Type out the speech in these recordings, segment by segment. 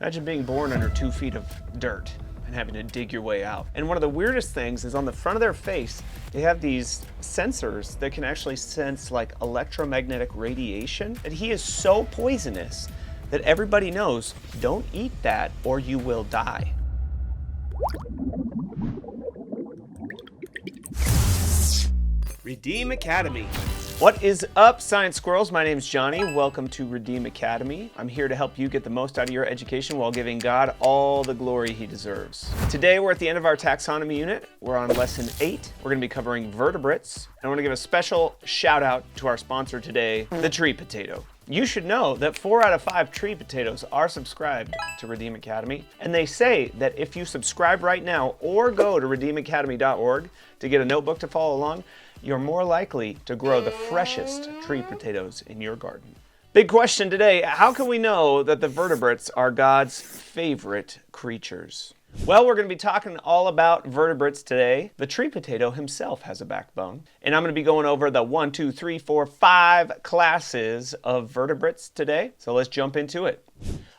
Imagine being born under 2 feet of dirt and having to dig your way out. And one of the weirdest things is on the front of their face, they have these sensors that can actually sense like electromagnetic radiation. And he is so poisonous that everybody knows, don't eat that or you will die. Redeem Academy. What is up, science squirrels? My name's Johnny. Welcome to Redeem Academy. I'm here to help you get the most out of your education while giving God all the glory he deserves. Today, we're at the end of our taxonomy unit. We're on lesson 8. We're going to be covering vertebrates. And I want to give a special shout out to our sponsor today, the tree potato. You should know that 4 out of 5 tree potatoes are subscribed to Redeem Academy. And they say that if you subscribe right now or go to redeemacademy.org to get a notebook to follow along, you're more likely to grow the freshest tree potatoes in your garden. Big question today, how can we know that the vertebrates are God's favorite creatures? Well, we're going to be talking all about vertebrates today. The tree potato himself has a backbone. And I'm going to be going over the 1, 2, 3, 4, 5 classes of vertebrates today. So let's jump into it.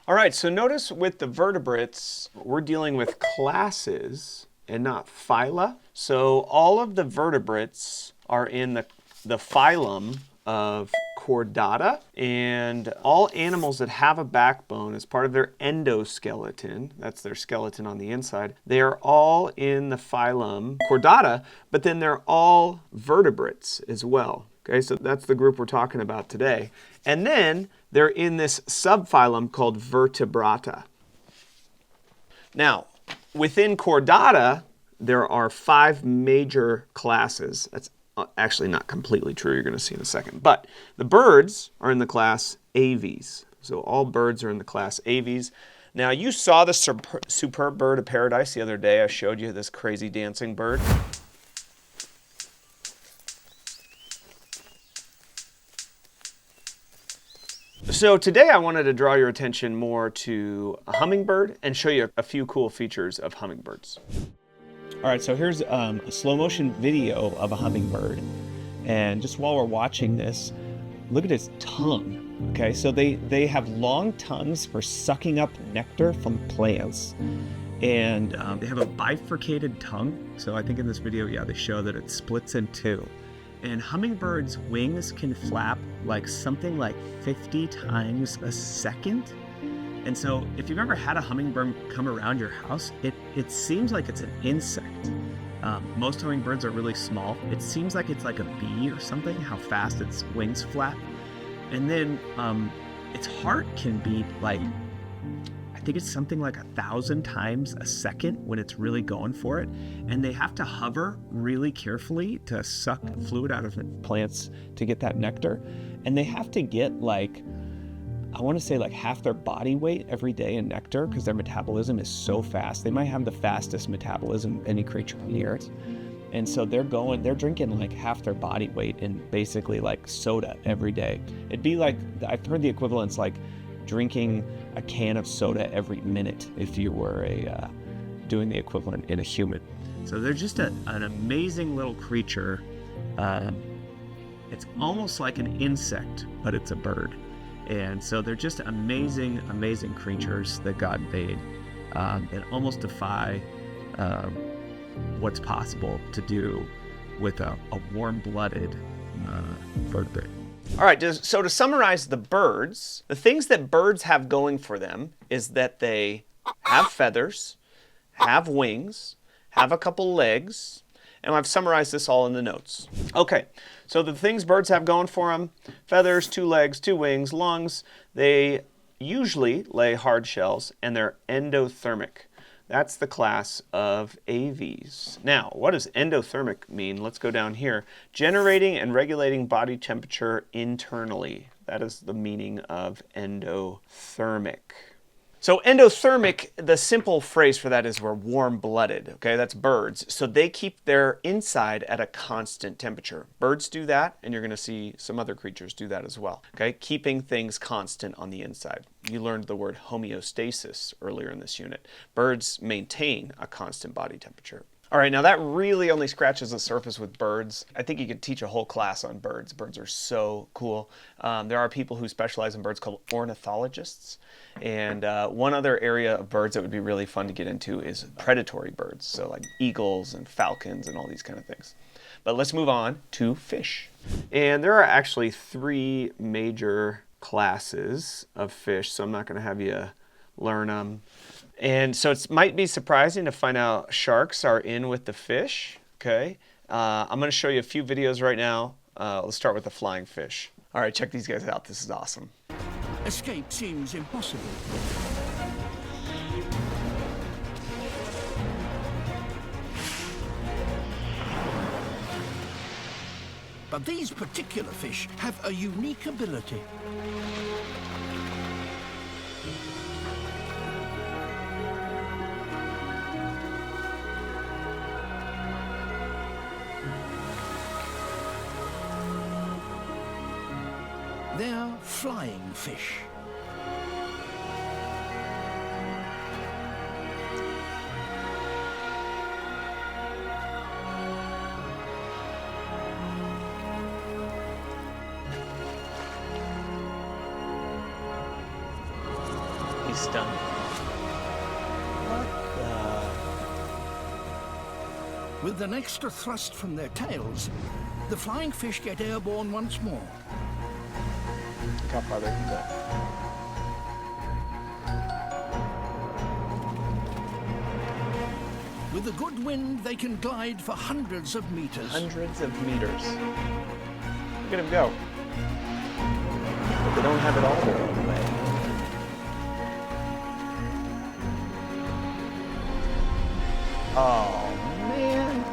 All right, so notice with the vertebrates, we're dealing with classes and not phyla. So all of the vertebrates are in the phylum of Chordata, and all animals that have a backbone as part of their endoskeleton, that's their skeleton on the inside, they are all in the phylum Chordata, but then they're all vertebrates as well. Okay, so that's the group we're talking about today. And then they're in this subphylum called Vertebrata. Now, within Chordata, there are 5 major classes. That's actually not completely true, you're going to see in a second. But the birds are in the class Aves. So all birds are in the class Aves. Now you saw the superb bird of paradise the other day. I showed you this crazy dancing bird. So today I wanted to draw your attention more to a hummingbird and show you a few cool features of hummingbirds. All right, so here's a slow motion video of a hummingbird. And just while we're watching this, look at his tongue. Okay, so they have long tongues for sucking up nectar from plants. And they have a bifurcated tongue. So I think in this video, yeah, they show that it splits in 2. And hummingbirds' wings can flap like something like 50 times a second. And so if you've ever had a hummingbird come around your house, it seems like it's an insect. Most hummingbirds are really small. It seems like it's like a bee or something, how fast its wings flap. And then its heart can beat like, I think it's something like 1,000 times a second when it's really going for it. And they have to hover really carefully to suck fluid out of the plants to get that nectar. And they have to get like, I want to say like half their body weight every day in nectar because their metabolism is so fast. They might have the fastest metabolism of any creature on the earth. And so they're drinking like half their body weight in basically like soda every day. It'd be like, I've heard the equivalent's like drinking a can of soda every minute if you were doing the equivalent in a human. So they're just an amazing little creature. It's almost like an insect, but it's a bird. And so they're just amazing, amazing creatures that God made and almost defy what's possible to do with a warm-blooded vertebrate. All right, so to summarize the birds, the things that birds have going for them is that they have feathers, have wings, have a couple legs, and I've summarized this all in the notes. Okay, so the things birds have going for them, feathers, 2 legs, 2 wings, lungs, they usually lay hard shells, and they're endothermic. That's the class of Aves. Now, what does endothermic mean? Let's go down here. Generating and regulating body temperature internally. That is the meaning of endothermic. So endothermic, the simple phrase for that is we're warm-blooded, okay? That's birds. So they keep their inside at a constant temperature. Birds do that, and you're going to see some other creatures do that as well, okay? Keeping things constant on the inside. You learned the word homeostasis earlier in this unit. Birds maintain a constant body temperature. All right, now that really only scratches the surface with birds. I think you could teach a whole class on birds. Birds are so cool. There are people who specialize in birds called ornithologists. And one other area of birds that would be really fun to get into is predatory birds. So like eagles and falcons and all these kind of things. But let's move on to fish. And there are actually 3 major classes of fish, so I'm not going to have you learn them. And so it might be surprising to find out sharks are in with the fish, okay? I'm going to show you a few videos right now. Let's start with the flying fish. All right, check these guys out. This is awesome. Escape seems impossible. But these particular fish have a unique ability. They're flying fish. He's stunned. What the? With an extra thrust from their tails, the flying fish get airborne once more. Look how far they can go. With a good wind, they can glide for hundreds of meters. Hundreds of meters. Look at him go. But they don't have it all their own way. Oh, man.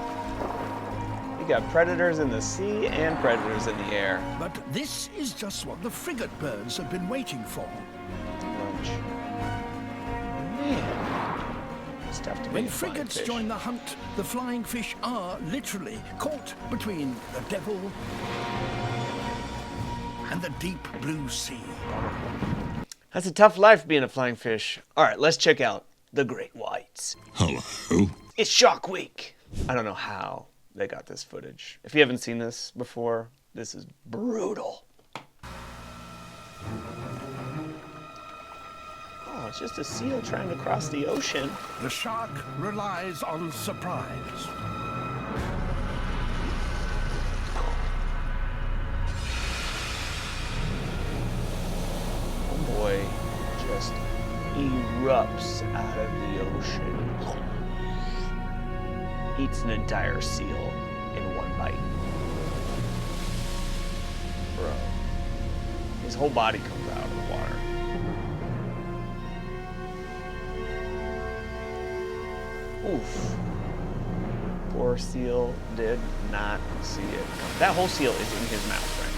You got predators in the sea and predators in the air. But this is just what the frigate birds have been waiting for. Lunch. Man. It's tough to When be a flying frigates fish. join the hunt, the flying fish are literally caught between the devil and the deep blue sea. That's a tough life being a flying fish. All right, let's check out the great whites. Hello. It's Shark Week. I don't know how they got this footage. If you haven't seen this before, this is brutal. Oh, it's just a seal trying to cross the ocean. The shark relies on surprise. Oh boy, just erupts out of the ocean. Eats an entire seal in one bite. Bro. His whole body comes out of the water. Oof. Poor seal did not see it. That whole seal is in his mouth right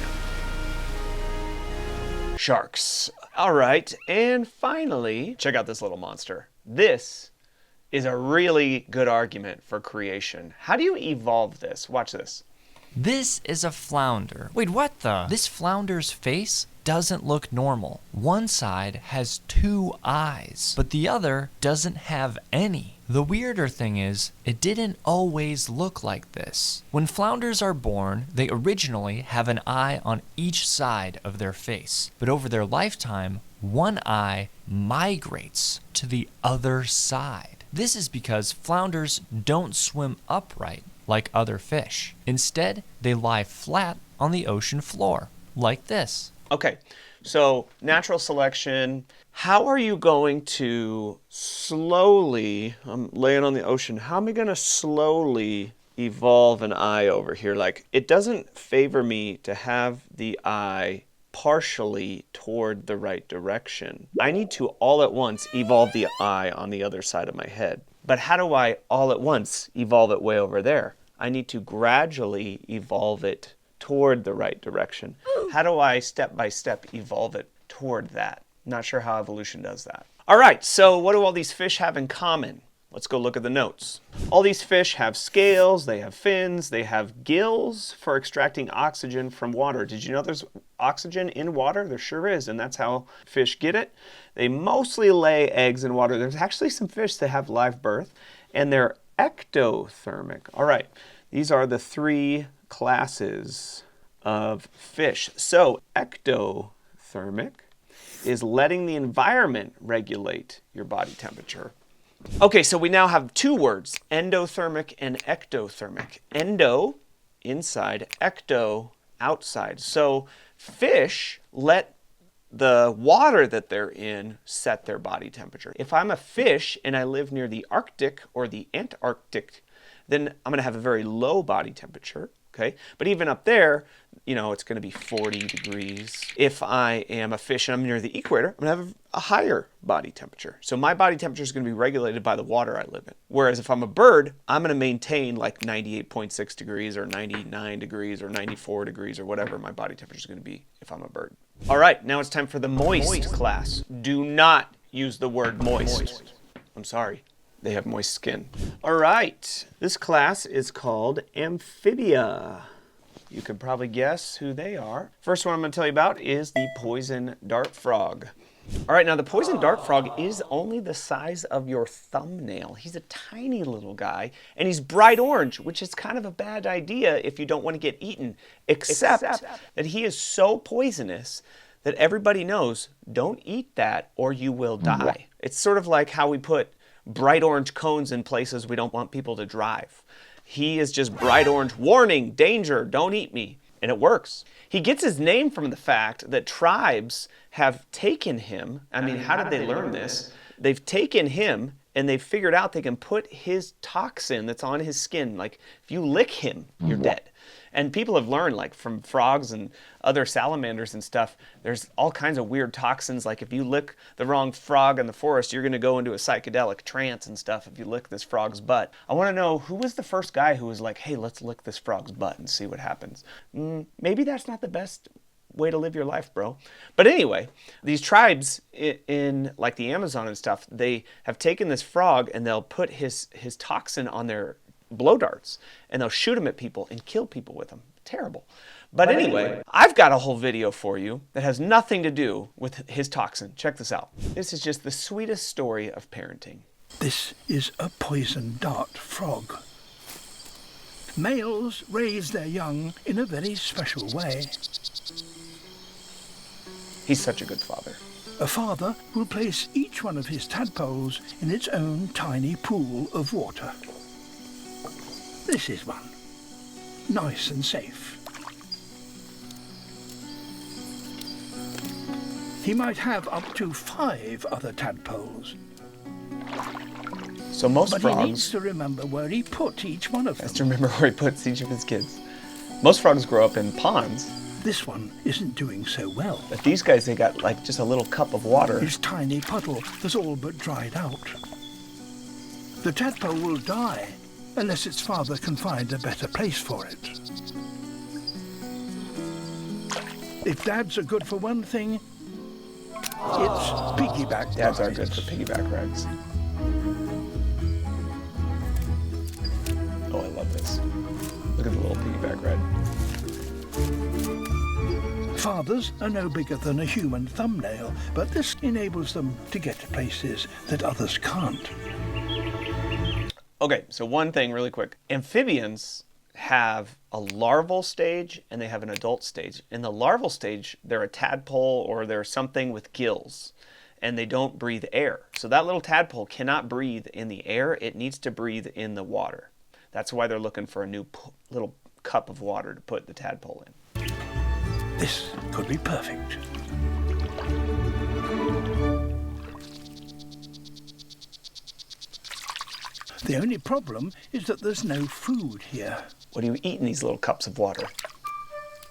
now. Sharks. All right, and finally, check out this little monster. This is a really good argument for creation. How do you evolve this? Watch this. This is a flounder. Wait, what the? This flounder's face doesn't look normal. One side has 2 eyes, but the other doesn't have any. The weirder thing is, it didn't always look like this. When flounders are born, they originally have an eye on each side of their face, but over their lifetime, one eye migrates to the other side. This is because flounders don't swim upright like other fish. Instead, they lie flat on the ocean floor, like this. Okay, so natural selection. How are you going to slowly, I'm laying on the ocean, how am I going to slowly evolve an eye over here? Like, it doesn't favor me to have the eye partially toward the right direction. I need to all at once evolve the eye on the other side of my head. But how do I all at once evolve it way over there? I need to gradually evolve it toward the right direction. How do I step by step evolve it toward that? Not sure how evolution does that. All right, so what do all these fish have in common? Let's go look at the notes. All these fish have scales, they have fins, they have gills for extracting oxygen from water. Did you know there's oxygen in water? There sure is, and that's how fish get it. They mostly lay eggs in water. There's actually some fish that have live birth, and their ectothermic. All right, these are the three classes of fish. So ectothermic is letting the environment regulate your body temperature. Okay, so we now have two words, endothermic and ectothermic. Endo, inside, ecto, outside. So fish let the water that they're in set their body temperature. If I'm a fish and I live near the Arctic or the Antarctic, then I'm going to have a very low body temperature. Okay, but even up there, it's going to be 40 degrees. If I am a fish and I'm near the equator, I'm going to have a higher body temperature. So my body temperature is going to be regulated by the water I live in. Whereas if I'm a bird, I'm going to maintain like 98.6 degrees or 99 degrees or 94 degrees or whatever my body temperature is going to be if I'm a bird. All right, now it's time for the moist class. Do not use the word moist. I'm sorry. They have moist skin. All right, this class is called amphibia. You can probably guess who they are. First one I'm going to tell you about is the poison dart frog. All right, now the poison dart frog is only the size of your thumbnail. He's a tiny little guy, and he's bright orange, which is kind of a bad idea if you don't want to get eaten, except that he is so poisonous that everybody knows, don't eat that or you will die. It's sort of like how we put bright orange cones in places we don't want people to drive. He is just bright orange, warning, danger, don't eat me. And it works. He gets his name from the fact that tribes have taken him. I mean, how did they learn this? They've taken him and they've figured out they can put his toxin that's on his skin. Like, if you lick him, you're dead. And people have learned, like from frogs and other salamanders and stuff, there's all kinds of weird toxins. Like if you lick the wrong frog in the forest, you're going to go into a psychedelic trance and stuff if you lick this frog's butt. I want to know, who was the first guy who was like, hey, let's lick this frog's butt and see what happens? Maybe that's not the best way to live your life, bro. But anyway, these tribes in like the Amazon and stuff, they have taken this frog and they'll put his toxin on their blow darts and they'll shoot them at people and kill people with them. Terrible. But anyway, I've got a whole video for you that has nothing to do with his toxin. Check this out. This is just the sweetest story of parenting. This is a poison dart frog. Males raise their young in a very special way. He's such a good father. A father will place each one of his tadpoles in its own tiny pool of water. This is one. Nice and safe. He might have up to 5 other tadpoles. So most but frogs... he needs to remember where he put each one of them. Has to remember where he puts each of his kids. Most frogs grow up in ponds. This one isn't doing so well. But these guys, they got like just a little cup of water. His tiny puddle has all but dried out. The tadpole will die unless its father can find a better place for it. If dads are good for one thing, it's piggyback Dads are rides. good for piggyback rides. Oh, I love this. Look at the little piggyback ride. Fathers are no bigger than a human thumbnail, but this enables them to get to places that others can't. Okay, so one thing really quick. Amphibians have a larval stage and they have an adult stage. In the larval stage, they're a tadpole or they're something with gills and they don't breathe air. So that little tadpole cannot breathe in the air. It needs to breathe in the water. That's why they're looking for a new little cup of water to put the tadpole in. This could be perfect. The only problem is that there's no food here. What do you eat in these little cups of water?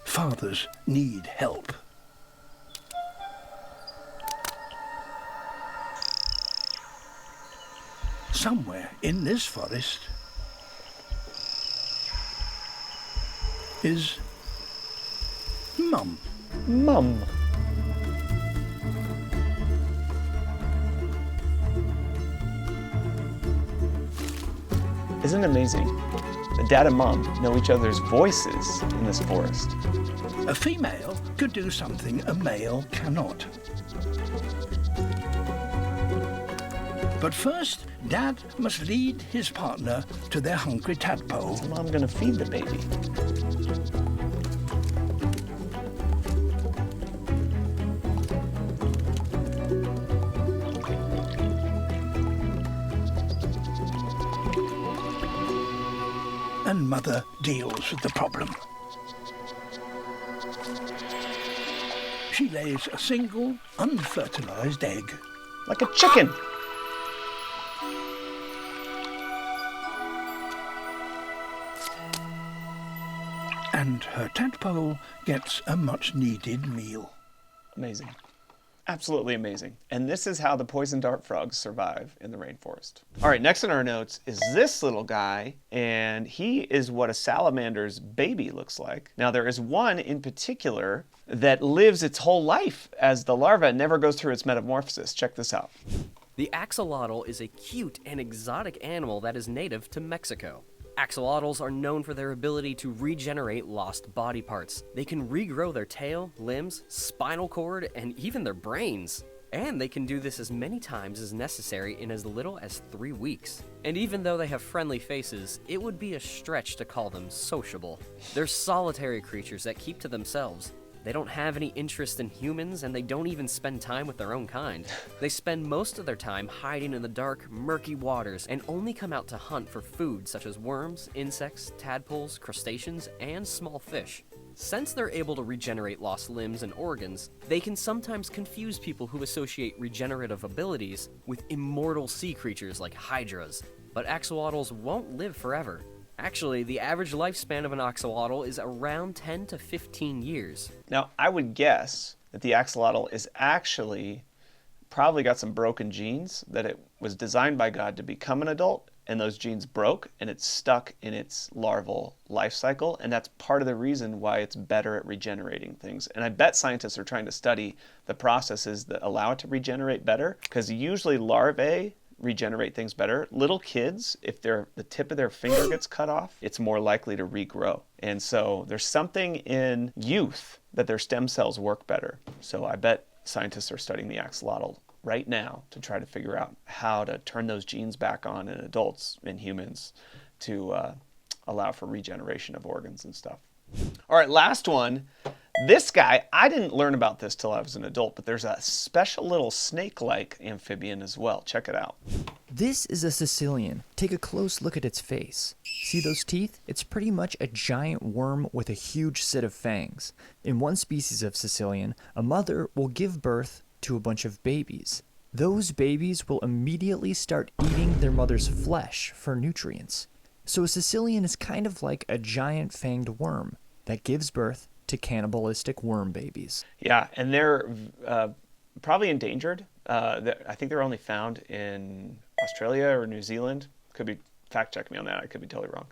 Fathers need help. Somewhere in this forest is Mum. Mum. Isn't it amazing? The dad and mom know each other's voices in this forest. A female could do something a male cannot. But first, Dad must lead his partner to their hungry tadpole. So I'm gonna feed the baby. And Mother deals with the problem. She lays a single, unfertilized egg. Like a chicken. And her tadpole gets a much-needed meal. Amazing. Absolutely amazing. And this is how the poison dart frogs survive in the rainforest. All right, next in our notes is this little guy, and he is what a salamander's baby looks like. Now, there is one in particular that lives its whole life as the larva and never goes through its metamorphosis. Check this out. The axolotl is a cute and exotic animal that is native to Mexico. Axolotls are known for their ability to regenerate lost body parts. They can regrow their tail, limbs, spinal cord, and even their brains. And they can do this as many times as necessary in as little as 3 weeks. And even though they have friendly faces, it would be a stretch to call them sociable. They're solitary creatures that keep to themselves. They don't have any interest in humans, and they don't even spend time with their own kind. They spend most of their time hiding in the dark, murky waters and only come out to hunt for food such as worms, insects, tadpoles, crustaceans, and small fish. Since they're able to regenerate lost limbs and organs, they can sometimes confuse people who associate regenerative abilities with immortal sea creatures like hydras. But axolotls won't live forever. Actually, the average lifespan of an axolotl is around 10 to 15 years. Now, I would guess that the axolotl is actually probably got some broken genes, that it was designed by God to become an adult, and those genes broke, and it's stuck in its larval life cycle, and that's part of the reason why it's better at regenerating things. And I bet scientists are trying to study the processes that allow it to regenerate better, because usually larvae regenerate things better. Little kids, if the tip of their finger gets cut off, it's more likely to regrow. And so there's something in youth that their stem cells work better. So I bet scientists are studying the axolotl right now to try to figure out how to turn those genes back on in adults, in humans, to allow for regeneration of organs and stuff. All right, last one. This guy, I didn't learn about this till I was an adult, but there's a special little snake-like amphibian as well. Check it out. This is a Sicilian. Take a close look at its face. See those teeth? It's pretty much a giant worm with a huge set of fangs. In one species of Sicilian, a mother will give birth to a bunch of babies. Those babies will immediately start eating their mother's flesh for nutrients. So a Sicilian is kind of like a giant fanged worm that gives birth to cannibalistic worm babies. Yeah, and they're probably endangered. I think they're only found in Australia or New Zealand. Could be, fact check me on that, I could be totally wrong.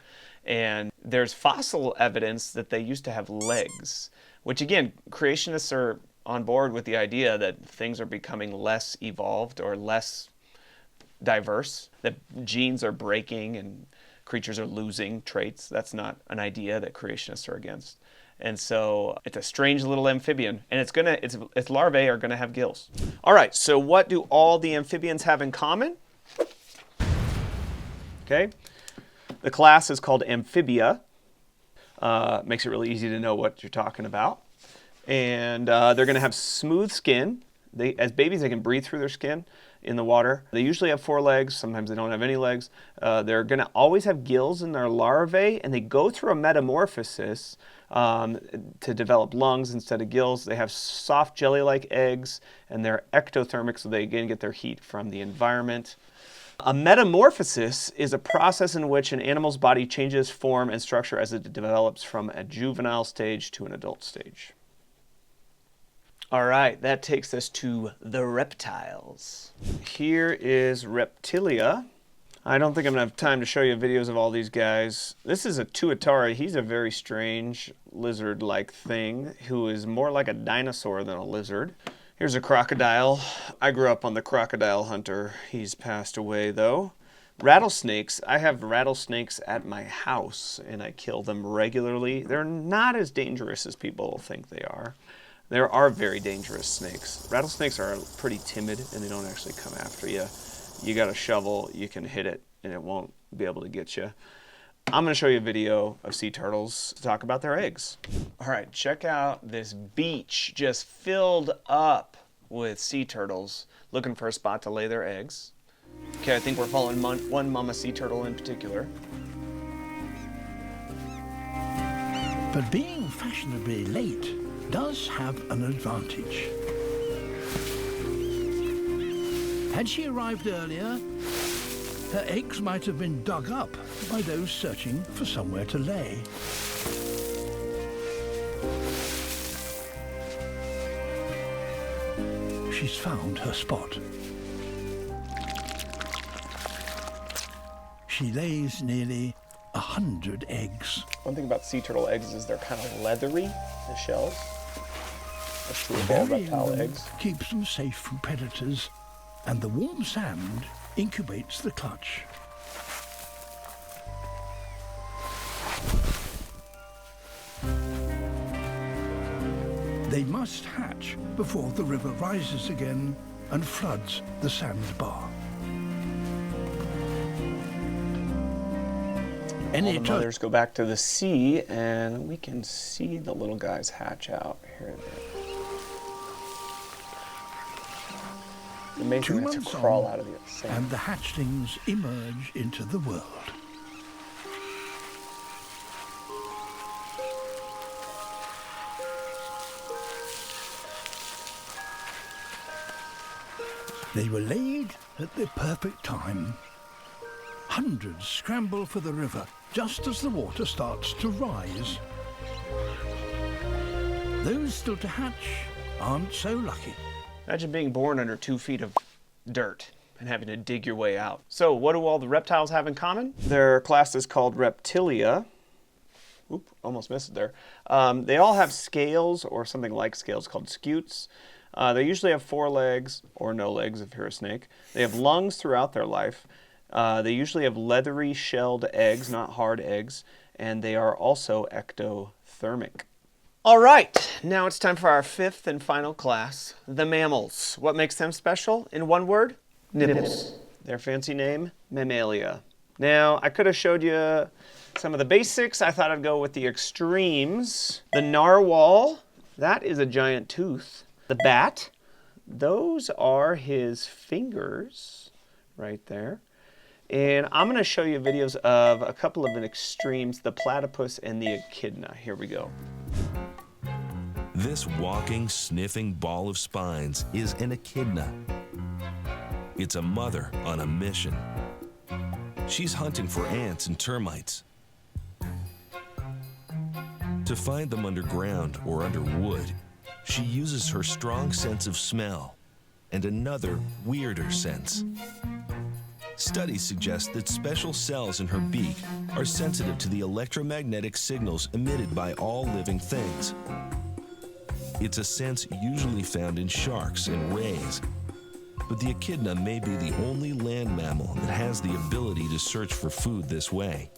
And there's fossil evidence that they used to have legs, which again, creationists are on board with the idea that things are becoming less evolved or less diverse, that genes are breaking and creatures are losing traits. That's not an idea that creationists are against. And so it's a strange little amphibian, and its larvae are gonna have gills. All right, so what do all the amphibians have in common? Okay, the class is called Amphibia. Makes it really easy to know what you're talking about. And they're gonna have smooth skin. As babies, they can breathe through their skin in the water. They usually have 4 legs. Sometimes they don't have any legs. They're going to always have gills in their larvae, and they go through a metamorphosis to develop lungs instead of gills. They have soft jelly-like eggs, and they're ectothermic, so they again get their heat from the environment. A metamorphosis is a process in which an animal's body changes form and structure as it develops from a juvenile stage to an adult stage. All right, that takes us to the reptiles. Here is Reptilia. I don't think I'm gonna have time to show you videos of all these guys. This is a tuatara. He's a very strange lizard-like thing who is more like a dinosaur than a lizard. Here's a crocodile. I grew up on the crocodile hunter. He's passed away though. Rattlesnakes. I have rattlesnakes at my house and I kill them regularly. They're not as dangerous as people think they are. There are very dangerous snakes. Rattlesnakes are pretty timid and they don't actually come after you. you got a shovel, you can hit it and it won't be able to get you. I'm going to show you a video of sea turtles to talk about their eggs. All right, check out this beach just filled up with sea turtles looking for a spot to lay their eggs. Okay, I think we're following one mama sea turtle in particular. But being fashionably late does have an advantage. Had she arrived earlier, her eggs might have been dug up by those searching for somewhere to lay. She's found her spot. She lays nearly 100 eggs. One thing about sea turtle eggs is they're kind of leathery, the shells. That's true of all reptile eggs. Keeps them safe from predators, and the warm sand incubates the clutch. They must hatch before the river rises again and floods the sandbar. All the mothers go back to the sea, and we can see the little guys hatch out here and there. Amazing to crawl out of the sand. And the hatchlings emerge into the world. They were laid at the perfect time. Hundreds scramble for the river just as the water starts to rise. Those still to hatch aren't so lucky. Imagine being born under 2 feet of dirt and having to dig your way out. So what do all the reptiles have in common? Their class is called Reptilia. Oop, almost missed it there. They all have scales or something like scales called scutes. They usually have 4 legs or no legs if you're a snake. They have lungs throughout their life. They usually have leathery shelled eggs, not hard eggs, and they are also ectothermic. All right, now it's time for our 5th and final class, the mammals. What makes them special? In one word, nipples. Their fancy name, mammalia. Now, I could have showed you some of the basics. I thought I'd go with the extremes. The narwhal, that is a giant tooth. The bat, those are his fingers right there. And I'm going to show you videos of a couple of extremes, the platypus and the echidna. Here we go. This walking, sniffing ball of spines is an echidna. It's a mother on a mission. She's hunting for ants and termites. To find them underground or under wood, she uses her strong sense of smell and another, weirder sense. Studies suggest that special cells in her beak are sensitive to the electromagnetic signals emitted by all living things. It's a sense usually found in sharks and rays, but the echidna may be the only land mammal that has the ability to search for food this way.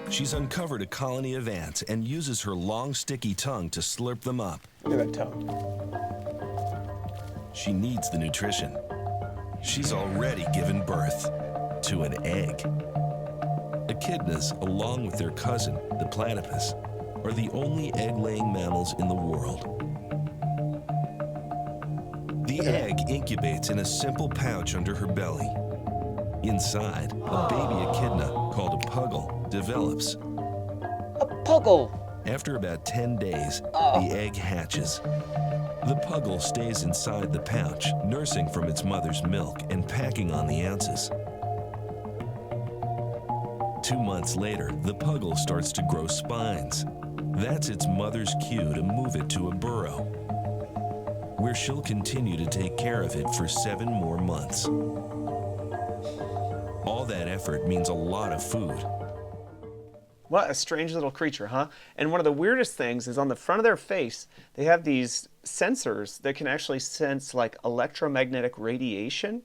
She's uncovered a colony of ants and uses her long, sticky tongue to slurp them up. Look at that tongue. She needs the nutrition. She's already given birth to an egg. Echidnas, along with their cousin, the platypus, are the only egg-laying mammals in the world. The egg incubates in a simple pouch under her belly. Inside, a baby echidna, called a puggle, develops. A puggle! After about 10 days, the egg hatches. The puggle stays inside the pouch, nursing from its mother's milk and packing on the ounces. 2 months later, the puggle starts to grow spines. That's its mother's cue to move it to a burrow, where she'll continue to take care of it for 7 more months. All that effort means a lot of food. What a strange little creature, huh? And one of the weirdest things is on the front of their face, they have these sensors that can actually sense like electromagnetic radiation,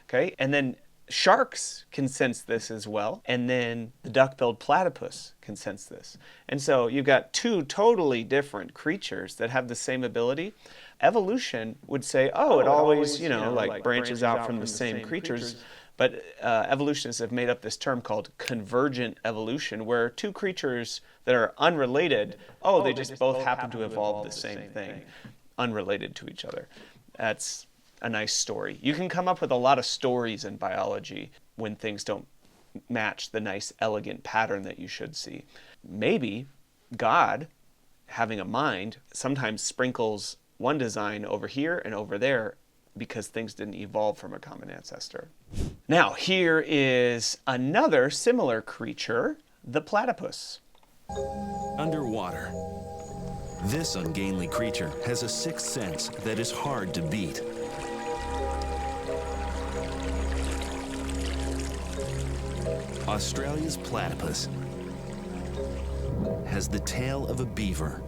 okay? And then Sharks can sense this as well, and then the duck-billed platypus can sense this. And so you've got two totally different creatures that have the same ability. Evolution would say, oh, it always, like branches out from the same creatures. But evolutionists have made up this term called convergent evolution, where two creatures that are unrelated, they just both happen to evolve the same thing, unrelated to each other. That's a nice story. You can come up with a lot of stories in biology when things don't match the nice, elegant pattern that you should see. Maybe God, having a mind, sometimes sprinkles one design over here and over there because things didn't evolve from a common ancestor. Now, here is another similar creature, the platypus. Underwater. This ungainly creature has a sixth sense that is hard to beat. Australia's platypus has the tail of a beaver,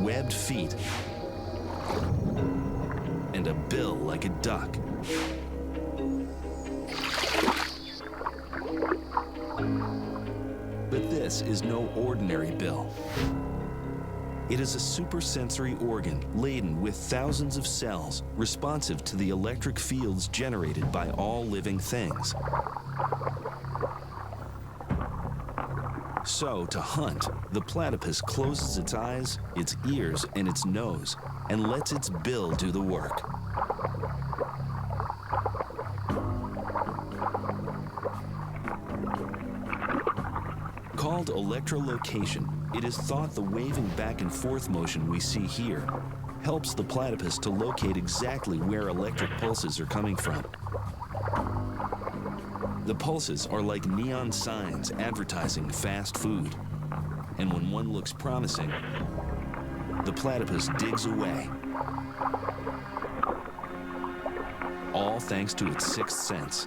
webbed feet, and a bill like a duck. But this is no ordinary bill. It is a supersensory organ laden with thousands of cells responsive to the electric fields generated by all living things. So, to hunt, the platypus closes its eyes, its ears, and its nose, and lets its bill do the work. Called electrolocation, it is thought the waving back and forth motion we see here helps the platypus to locate exactly where electric pulses are coming from. The pulses are like neon signs advertising fast food. And when one looks promising, the platypus digs away. All thanks to its sixth sense.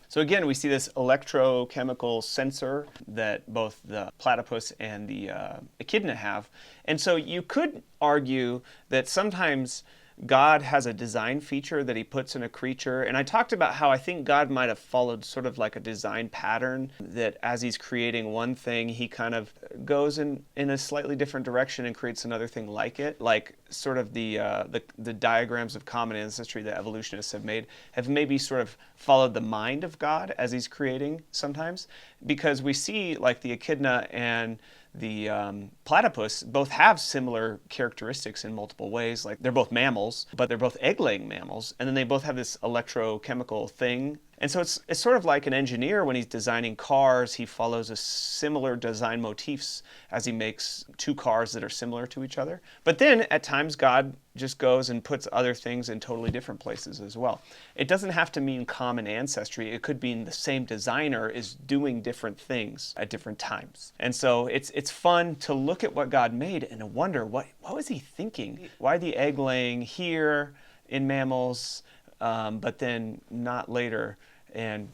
So again, we see this electrochemical sensor that both the platypus and the echidna have. And so you could argue that sometimes God has a design feature that he puts in a creature. And I talked about how I think God might have followed sort of like a design pattern, that as he's creating one thing, he kind of goes in a slightly different direction and creates another thing like it. Like sort of the diagrams of common ancestry that evolutionists have made have maybe sort of followed the mind of God as he's creating sometimes. Because we see like the echidna and the platypus both have similar characteristics in multiple ways. Like they're both mammals, but they're both egg-laying mammals, and then they both have this electrochemical thing. And so it's sort of like an engineer when he's designing cars, he follows a similar design motifs as he makes two cars that are similar to each other. But then at times God just goes and puts other things in totally different places as well. It doesn't have to mean common ancestry. It could mean the same designer is doing different things at different times. And so it's fun to look at what God made and wonder what was he thinking? Why the egg laying here in mammals, but then not later? And,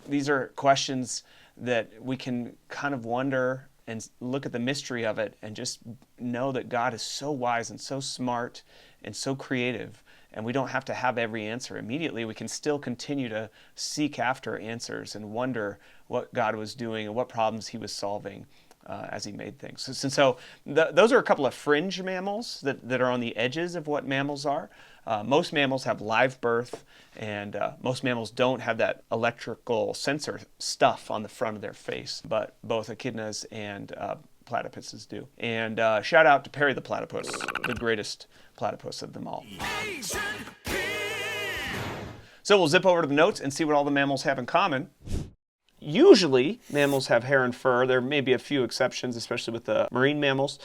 these are questions that we can kind of wonder and look at the mystery of it and just know that God is so wise and so smart and so creative. And we don't have to have every answer immediately. We can still continue to seek after answers and wonder what God was doing and what problems he was solving as he made things. So those are a couple of fringe mammals that are on the edges of what mammals are. Most mammals have live birth, and most mammals don't have that electrical sensor stuff on the front of their face, but both echidnas and platypuses do. And shout out to Perry the platypus, the greatest platypus of them all. So we'll zip over to the notes and see what all the mammals have in common. Usually, mammals have hair and fur. There may be a few exceptions, especially with the marine mammals.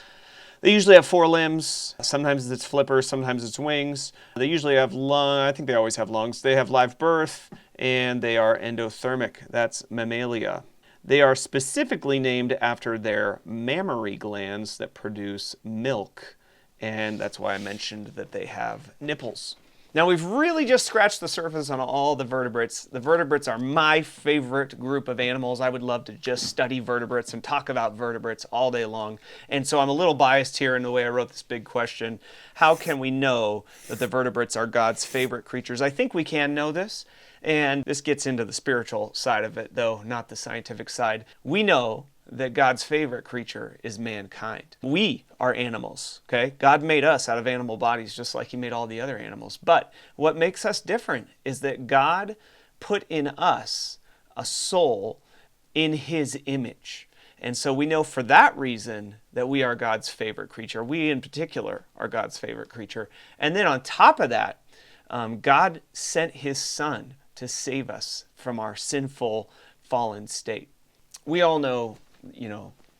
They usually have 4 limbs. Sometimes it's flippers, sometimes it's wings. They usually have I think they always have lungs. They have live birth, and they are endothermic. That's mammalia. They are specifically named after their mammary glands that produce milk, and that's why I mentioned that they have nipples. Now we've really just scratched the surface on all the vertebrates. The vertebrates are my favorite group of animals. I would love to just study vertebrates and talk about vertebrates all day long. And so I'm a little biased here in the way I wrote this big question. How can we know that the vertebrates are God's favorite creatures? I think we can know this. And this gets into the spiritual side of it, though not the scientific side. We know that God's favorite creature is mankind. We are animals, okay? God made us out of animal bodies just like he made all the other animals. But what makes us different is that God put in us a soul in his image. And so we know for that reason that we are God's favorite creature. We in particular are God's favorite creature. And then on top of that, God sent his son to save us from our sinful, fallen state. We all know,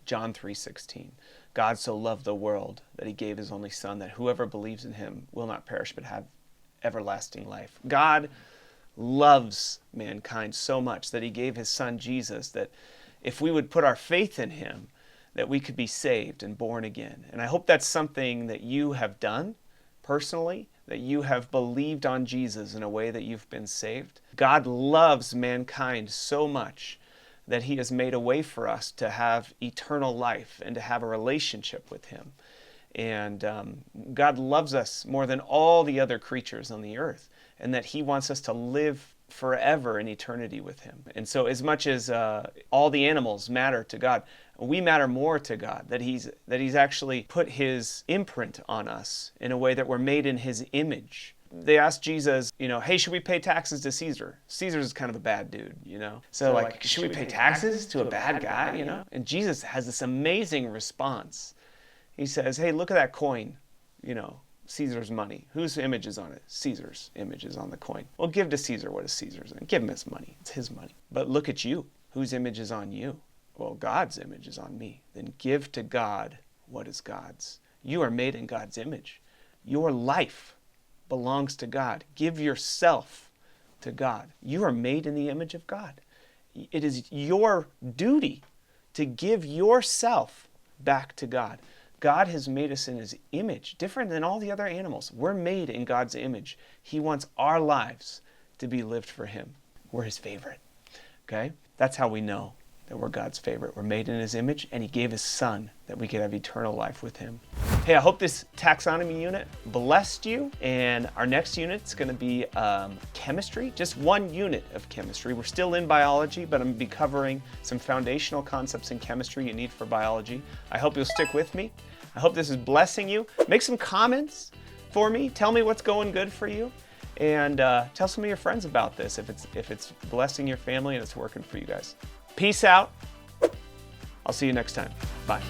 John 3:16. God so loved the world that he gave his only son, that whoever believes in him will not perish but have everlasting life. God loves mankind so much that he gave his son Jesus, that if we would put our faith in him, that we could be saved and born again. And I hope that's something that you have done personally, that you have believed on Jesus in a way that you've been saved. God loves mankind so much that he has made a way for us to have eternal life and to have a relationship with him. And God loves us more than all the other creatures on the earth, and that he wants us to live forever in eternity with him. And so as much as all the animals matter to God, we matter more to God, that he's actually put his imprint on us in a way that we're made in his image. They asked Jesus, hey, should we pay taxes to Caesar? Caesar's kind of a bad dude, So should we pay taxes to a bad guy, And Jesus has this amazing response. He says, hey, look at that coin, Caesar's money. Whose image is on it? Caesar's image is on the coin. Well, give to Caesar what is Caesar's, and give him his money. It's his money. But look at you. Whose image is on you? Well, God's image is on me. Then give to God what is God's. You are made in God's image. Your life belongs to God. Give yourself to God. You are made in the image of God. It is your duty to give yourself back to God. God has made us in his image, different than all the other animals. We're made in God's image. He wants our lives to be lived for him. We're his favorite. Okay? That's how we know that we're God's favorite. We're made in his image, and he gave his son that we could have eternal life with him. Hey, I hope this taxonomy unit blessed you, and our next unit's going to be chemistry, just one unit of chemistry. We're still in biology, but I'm going to be covering some foundational concepts in chemistry you need for biology. I hope you'll stick with me. I hope this is blessing you. Make some comments for me. Tell me what's going good for you, and tell some of your friends about this if it's blessing your family and it's working for you guys. Peace out. I'll see you next time. Bye.